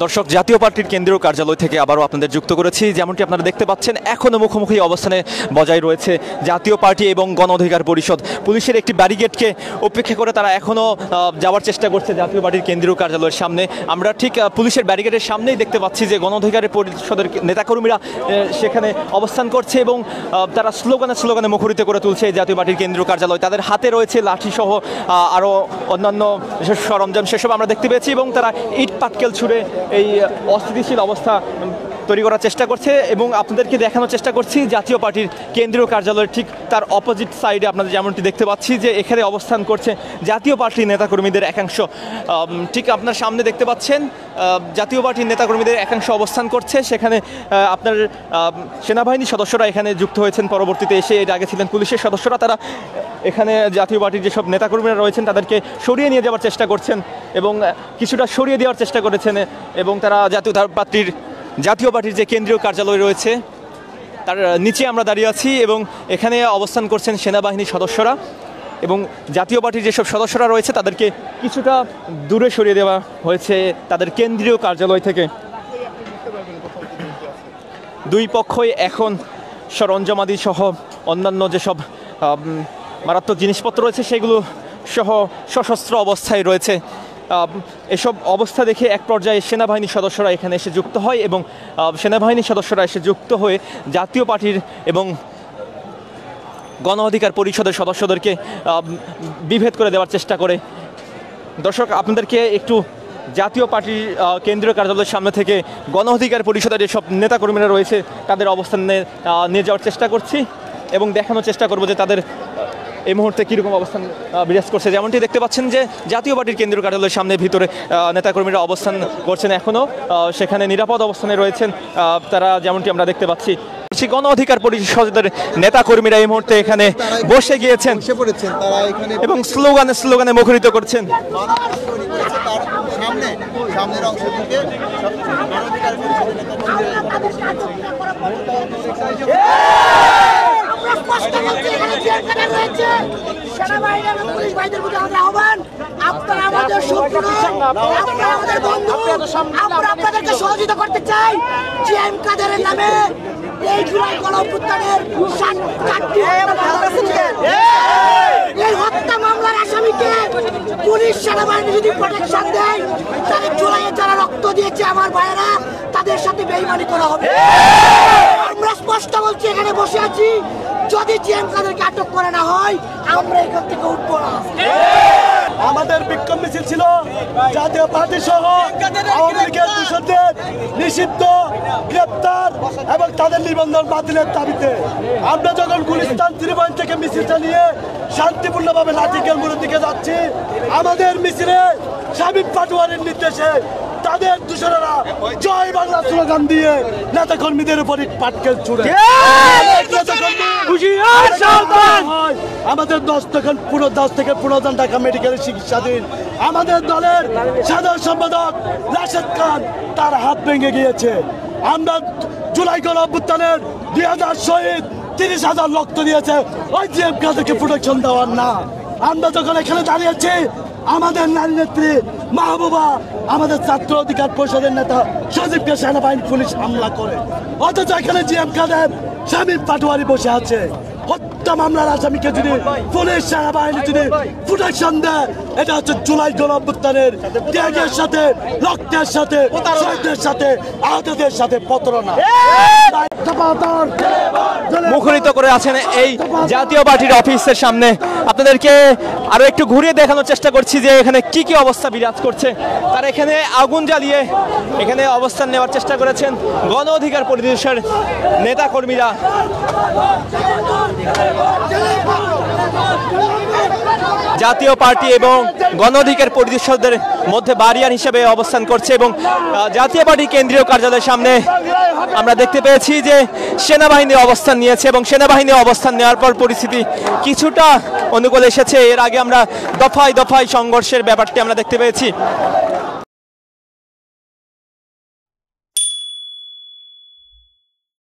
দর্শক, জাতীয় পার্টির কেন্দ্রীয় কার্যালয় থেকে আবারও আপনাদের যুক্ত করেছি। যেমনটি আপনারা দেখতে পাচ্ছেন, এখনও মুখোমুখি অবস্থানে বজায় রয়েছে জাতীয় পার্টি এবং গণ অধিকার পরিষদ। পুলিশের একটি ব্যারিকেডকে উপেক্ষা করে তারা এখনও যাওয়ার চেষ্টা করছে জাতীয় পার্টির কেন্দ্রীয় কার্যালয়ের সামনে। আমরা ঠিক পুলিশের ব্যারিকেডের সামনেই দেখতে পাচ্ছি যে গণ অধিকার পরিষদের নেতাকর্মীরা সেখানে অবস্থান করছে এবং তারা স্লোগানে মুখরিত করে তুলছে জাতীয় পার্টির কেন্দ্রীয় কার্যালয়। তাদের হাতে রয়েছে লাঠিসহ আরও অন্যান্য সরঞ্জাম, সেসব আমরা দেখতে পেয়েছি এবং তারা ইট পাটকেল ছুঁড়ে এই অস্থিতিশীল অবস্থা তৈরি করার চেষ্টা করছে। এবং আপনাদেরকে দেখানোর চেষ্টা করছি জাতীয় পার্টির কেন্দ্রীয় কার্যালয়ের ঠিক তার অপোজিট সাইডে আপনাদের যেমনটি দেখতে পাচ্ছি যে এখানে অবস্থান করছে জাতীয় পার্টির নেতাকর্মীদের একাংশ। ঠিক আপনার সামনে দেখতে পাচ্ছেন জাতীয় পার্টির নেতাকর্মীদের একাংশ অবস্থান করছে। সেখানে আপনার সেনাবাহিনীর সদস্যরা এখানে যুক্ত হয়েছেন পরবর্তীতে এসে। এর আগে ছিলেন পুলিশের সদস্যরা। তারা এখানে জাতীয় পার্টির যেসব নেতাকর্মীরা রয়েছেন তাদেরকে সরিয়ে নিয়ে যাওয়ার চেষ্টা করছেন এবং কিছুটা সরিয়ে দেওয়ার চেষ্টা করেছেন। এবং তারা জাতীয় পার্টির যে কেন্দ্রীয় কার্যালয় রয়েছে তার নিচে আমরা দাঁড়িয়ে আছি এবং এখানে অবস্থান করছেন সেনাবাহিনীর সদস্যরা এবং জাতীয় পার্টির যেসব সদস্যরা রয়েছে তাদেরকে কিছুটা দূরে সরিয়ে দেওয়া হয়েছে তাদের কেন্দ্রীয় কার্যালয় থেকে। দুই পক্ষই এখন সরঞ্জামাদি সহ অন্যান্য যেসব মারাত্মক জিনিসপত্র রয়েছে সেগুলো সহ সশস্ত্র অবস্থায় রয়েছে। এসব অবস্থা দেখে এক পর্যায়ে সেনাবাহিনীর সদস্যরা এখানে এসে যুক্ত হয় এবং সেনাবাহিনীর সদস্যরা এসে যুক্ত হয়ে জাতীয় পার্টির এবং গণ অধিকার পরিষদের সদস্যদেরকে বিভেদ করে দেওয়ার চেষ্টা করে। দর্শক, আপনাদেরকে একটু জাতীয় পার্টির কেন্দ্রীয় কার্যালয়ের সামনে থেকে গণ অধিকার পরিষদের যেসব নেতাকর্মীরা রয়েছে তাদের অবস্থানে নিয়ে যাওয়ার চেষ্টা করছি এবং দেখানোর চেষ্টা করব যে তাদের এই মুহূর্তে কীরকম অবস্থান বিরাজ করছে। যেমনটি দেখতে পাচ্ছেন যে জাতীয় পার্টির কেন্দ্রীয় কার্যালয়ের সামনে ভিতরে নেতাকর্মীরা অবস্থান করছেন, এখনও সেখানে নিরাপদ অবস্থানে রয়েছেন তারা, যেমনটি আমরা দেখতে পাচ্ছি। গণ অধিকার পরিষদের নেতাকর্মীরা এই মুহূর্তে এখানে বসে গিয়েছেন এবং স্লোগানে মুখরিত করছেন। সহযোগিতা করতে চাই জিএম কাদেরের নামে এই জুলাই গণঅভ্যুত্থানের এই হত্যা মামলার আসামিকে পুলিশ সেনাবাহিনী যদি প্রোটেকশন দেয় তাহলে জুলাইয়ে যারা রক্ত দিয়েছে আমার ভাইয়েরা তাদের সাথে বেইমানি করা হবে। আমরা স্পষ্ট বলছি, এখানে বসে আছি, যদি জিএম কাদেরকে আটক করে না হয় আমরা এখান থেকে উঠবো না। আমাদের বিক্ষোভ মিছিল ছিল জাতীয় পার্টি সহ আওয়ামী লীগের দূষণদের নিষিদ্ধ, গ্রেপ্তার এবং তাদের নিবন্ধন বাতিলের দাবিতে। আমরা যখন গুলিস্তান ত্রিভুবন থেকে মিছিলটা নিয়ে শান্তিপূর্ণভাবে লাঠিকেলমুড়ের দিকে যাচ্ছি, আমাদের মিছিলে শামীম পাটোয়ারির নির্দেশে তাদের দূষণেরা জয় বাংলা স্লোগান দিয়ে নেতাকর্মীদের উপর পাটকেল ছুড়ে। আমাদের 10 থেকে 15 জন ঢাকা মেডিকেলের চিকিৎসাধীন। আমাদের দলের সাধারণ সম্পাদক রাশেদ খান তার হাত ভেঙে গিয়েছে। আমরা জুলাই গণঅভ্যুত্থানের 2000 শহীদ, 30,000 রক্ত দিয়েছে, ওই জিএম কাদেরকে প্রোটেকশন দেওয়ার না। আমরা যখন এখানে দাঁড়িয়েছি, আমাদের নারী নেত্রী মাহবুবা, আমাদের ছাত্র অধিকার পরিষদের নেতা সজীবকে সেনাবাহিনী পুলিশ হামলা করে, অথচ এখানে জিএম কাদের, শামীম পাটোয়ারি বসে আছে। হত্যা মামলার আসামিকে যদি পুলিশ সেনাবাহিনী যদি প্রোটেকশন দেয়, এটা হচ্ছে জুলাই গণঅভ্যুত্থানের ত্যাগের সাথে, রক্তের সাথে, শহীদদের সাথে, আহতদের সাথে প্রতারণা। মুখরিত করে আছেন এই জাতীয় পার্টির অফিসের সামনে। আপনাদেরকে আরো একটু ঘুরিয়ে দেখানোর চেষ্টা করছি যে এখানে কি কি অবস্থা বিরাজ করছে। তারা এখানে আগুন জ্বালিয়ে এখানে অবস্থান নেওয়ার চেষ্টা করেছেন গণ অধিকার পরিষদের নেতাকর্মীরা। জাতীয় পার্টি এবং গণ অধিকার পরিষদের মধ্যে ব্যারিয়ার হিসেবে অবস্থান করছে এবং জাতীয় পার্টির কেন্দ্রীয় কার্যালয়ের সামনে আমরা দেখতে পেয়েছি যে সেনাবাহিনী অবস্থান নিয়েছে এবং সেনাবাহিনী অবস্থান নেওয়ার পর পরিস্থিতি কিছুটা অনুকূলে এসেছে। এর আগে আমরা দফায় দফায় সংঘর্ষের ব্যাপারটি আমরা দেখতে পেয়েছি।